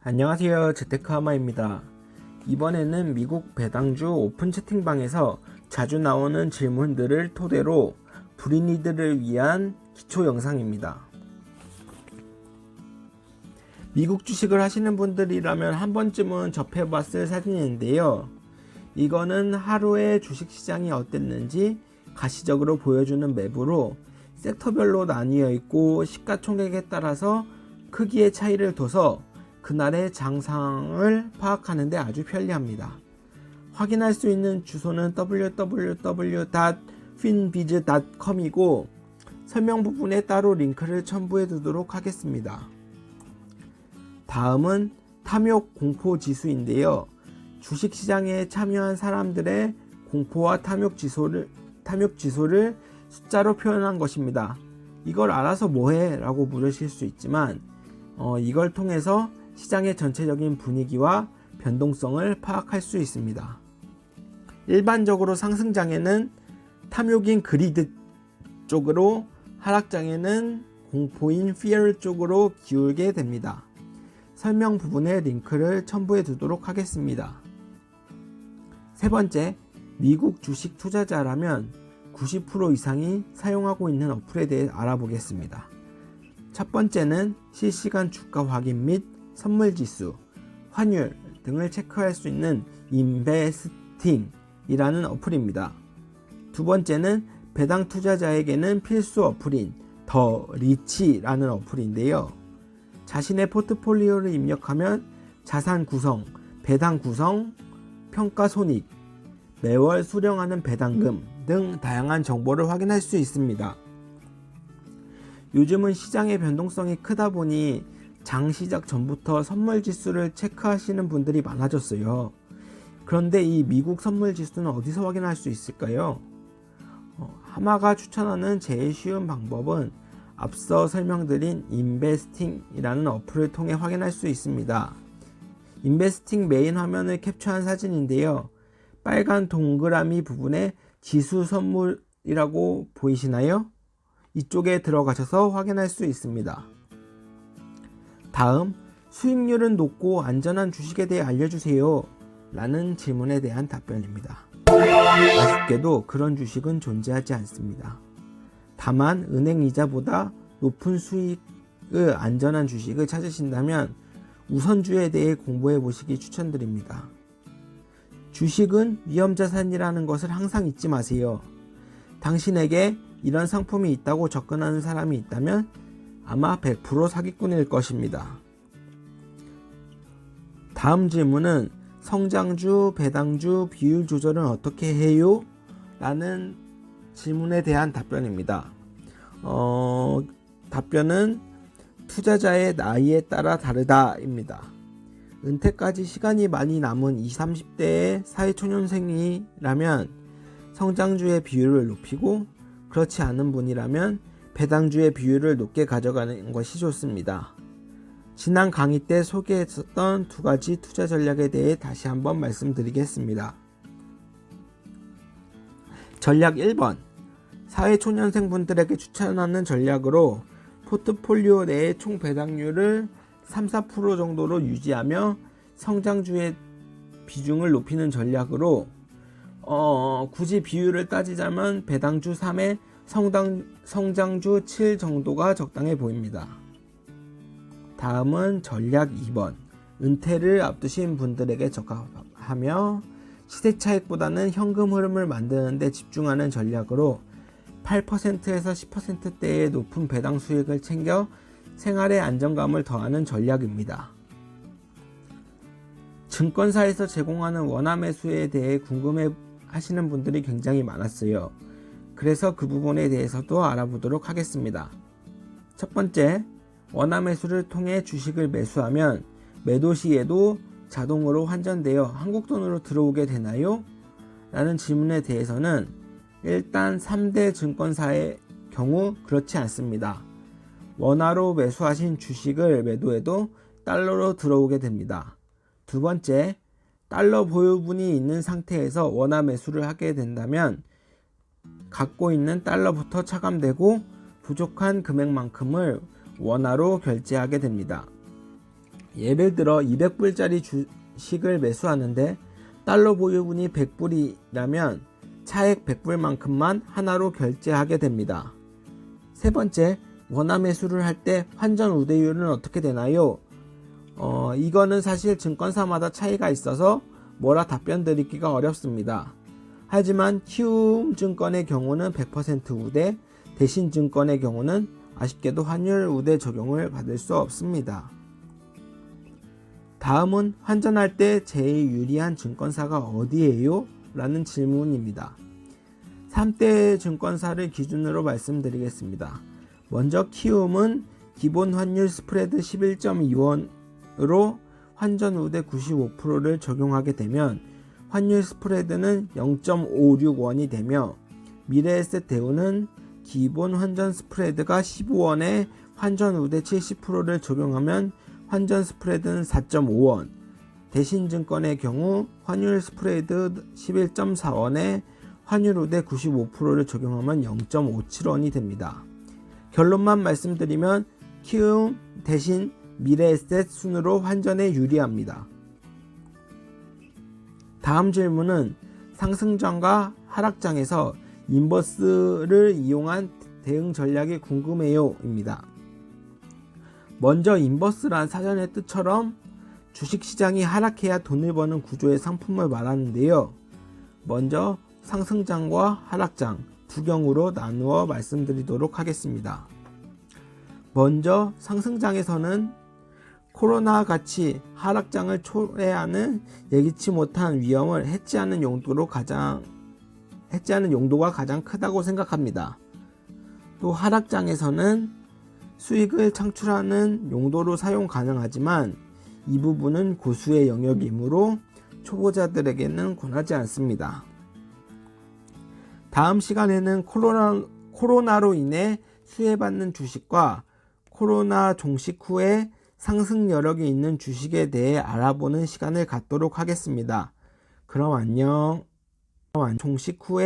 안녕하세요. 재테크하마입니다. 이번에는 미국 배당주 오픈 채팅방에서 자주 나오는 질문들을 토대로 불인이들을 위한 기초 영상입니다. 미국 주식을 하시는 분들이라면 한 번쯤은 접해봤을 사진인데요. 이거는 하루의 주식시장이 어땠는지 가시적으로 보여주는 맵으로 섹터별로 나뉘어 있고 시가총액에 따라서 크기의 차이를 둬서 그날의 장상을 파악하는 데 아주 편리합니다. 확인할 수 있는 주소는 www.finbiz.com이고 설명 부분에 따로 링크를 첨부해 두도록 하겠습니다. 다음은 탐욕 공포 지수인데요. 주식시장에 참여한 사람들의 공포와 탐욕 지수를 숫자로 표현한 것입니다. 이걸 알아서 뭐해? 라고 물으실 수 있지만 이걸 통해서 시장의 전체적인 분위기와 변동성을 파악할 수 있습니다. 일반적으로 상승장에는 탐욕인 그리드 쪽으로, 하락장에는 공포인 fear 쪽으로 기울게 됩니다. 설명 부분에 링크를 첨부해 두도록 하겠습니다. 세 번째, 미국 주식 투자자라면 90% 이상이 사용하고 있는 어플에 대해 알아보겠습니다. 첫 번째는 실시간 주가 확인 및 선물지수, 환율 등을 체크할 수 있는 인베스팅이라는 어플입니다. 두 번째는 배당 투자자에게는 필수 어플인 더 리치라는 어플인데요. 자신의 포트폴리오를 입력하면 자산 구성, 배당 구성, 평가 손익, 매월 수령하는 배당금 등 다양한 정보를 확인할 수 있습니다. 요즘은 시장의 변동성이 크다 보니 장 시작 전부터 선물 지수를 체크하시는 분들이 많아졌어요. 그런데 이 미국 선물 지수는 어디서 확인할 수 있을까요? 하마가 추천하는 제일 쉬운 방법은 앞서 설명드린 인베스팅이라는 어플을 통해 확인할 수 있습니다. 인베스팅 메인 화면을 캡처한 사진인데요. 빨간 동그라미 부분에 지수 선물이라고 보이시나요? 이쪽에 들어가셔서 확인할 수 있습니다. 다음, 수익률은 높고 안전한 주식에 대해 알려주세요 라는 질문에 대한 답변입니다. 아쉽게도 그런 주식은 존재하지 않습니다. 다만 은행 이자보다 높은 수익의 안전한 주식을 찾으신다면 우선주에 대해 공부해 보시기 추천드립니다. 주식은 위험자산이라는 것을 항상 잊지 마세요. 당신에게 이런 상품이 있다고 접근하는 사람이 있다면 아마 100% 사기꾼일 것입니다. 다음 질문은 성장주, 배당주 비율 조절은 어떻게 해요? 라는 질문에 대한 답변입니다. 답변은 투자자의 나이에 따라 다르다입니다. 은퇴까지 시간이 많이 남은 20, 30대의 사회초년생이라면 성장주의 비율을 높이고 그렇지 않은 분이라면 배당주의 비율을 높게 가져가는 것이 좋습니다. 지난 강의 때 소개했었던 두 가지 투자 전략에 대해 다시 한번 말씀드리겠습니다. 전략 1번, 사회초년생분들에게 추천하는 전략으로 포트폴리오 내의 총 배당률을 3, 4% 정도로 유지하며 성장주의 비중을 높이는 전략으로 굳이 비율을 따지자면 배당주 3에 성장주 7 정도가 적당해 보입니다. 다음은 전략 2번, 은퇴를 앞두신 분들에게 적합하며 시세 차익보다는 현금 흐름을 만드는 데 집중하는 전략으로 8%에서 10%대의 높은 배당 수익을 챙겨 생활의 안정감을 더하는 전략입니다. 증권사에서 제공하는 원화 매수에 대해 궁금해 하시는 분들이 굉장히 많았어요. 그래서 그 부분에 대해서도 알아보도록 하겠습니다. 첫 번째, 원화 매수를 통해 주식을 매수하면 매도 시에도 자동으로 환전되어 한국 돈으로 들어오게 되나요? 라는 질문에 대해서는 일단 3대 증권사의 경우 그렇지 않습니다. 원화로 매수하신 주식을 매도해도 달러로 들어오게 됩니다. 두 번째, 달러 보유분이 있는 상태에서 원화 매수를 하게 된다면 갖고 있는 달러부터 차감되고 부족한 금액만큼을 원화로 결제하게 됩니다. 예를 들어 200불짜리 주식을 매수하는데 달러 보유분이 100불이라면 차액 100불만큼만 하나로 결제하게 됩니다. 세 번째, 원화 매수를 할 때 환전 우대율은 어떻게 되나요? 이거는 사실 증권사마다 차이가 있어서 뭐라 답변 드리기가 어렵습니다. 하지만 키움증권의 경우는 100% 우대, 대신증권의 경우는 아쉽게도 환율 우대 적용을 받을 수 없습니다. 다음은 환전할 때 제일 유리한 증권사가 어디예요? 라는 질문입니다. 3대 증권사를 기준으로 말씀드리겠습니다. 먼저 키움은 기본 환율 스프레드 11.2원으로 환전 우대 95%를 적용하게 되면 환율 스프레드는 0.56원이 되며, 미래에셋 대우는 기본 환전 스프레드가 15원에 환전 우대 70%를 적용하면 환전 스프레드는 4.5원, 대신증권의 경우 환율 스프레드 11.4원에 환율 우대 95%를 적용하면 0.57원이 됩니다. 결론만 말씀드리면 키움 대신 미래에셋 순으로 환전에 유리합니다. 다음 질문은 상승장과 하락장에서 인버스를 이용한 대응 전략이 궁금해요 입니다. 먼저 인버스란 사전의 뜻처럼 주식시장이 하락해야 돈을 버는 구조의 상품을 말하는데요. 먼저 상승장과 하락장 두 경우로 나누어 말씀드리도록 하겠습니다. 먼저 상승장에서는 코로나와 같이 하락장을 초래하는 예기치 못한 위험을 해치하는 용도가 가장 크다고 생각합니다. 또 하락장에서는 수익을 창출하는 용도로 사용 가능하지만 이 부분은 고수의 영역이므로 초보자들에게는 권하지 않습니다. 다음 시간에는 코로나로 인해 수혜받는 주식과 코로나 종식 후에 상승 여력이 있는 주식에 대해 알아보는 시간을 갖도록 하겠습니다. 그럼 안녕. 종식 후에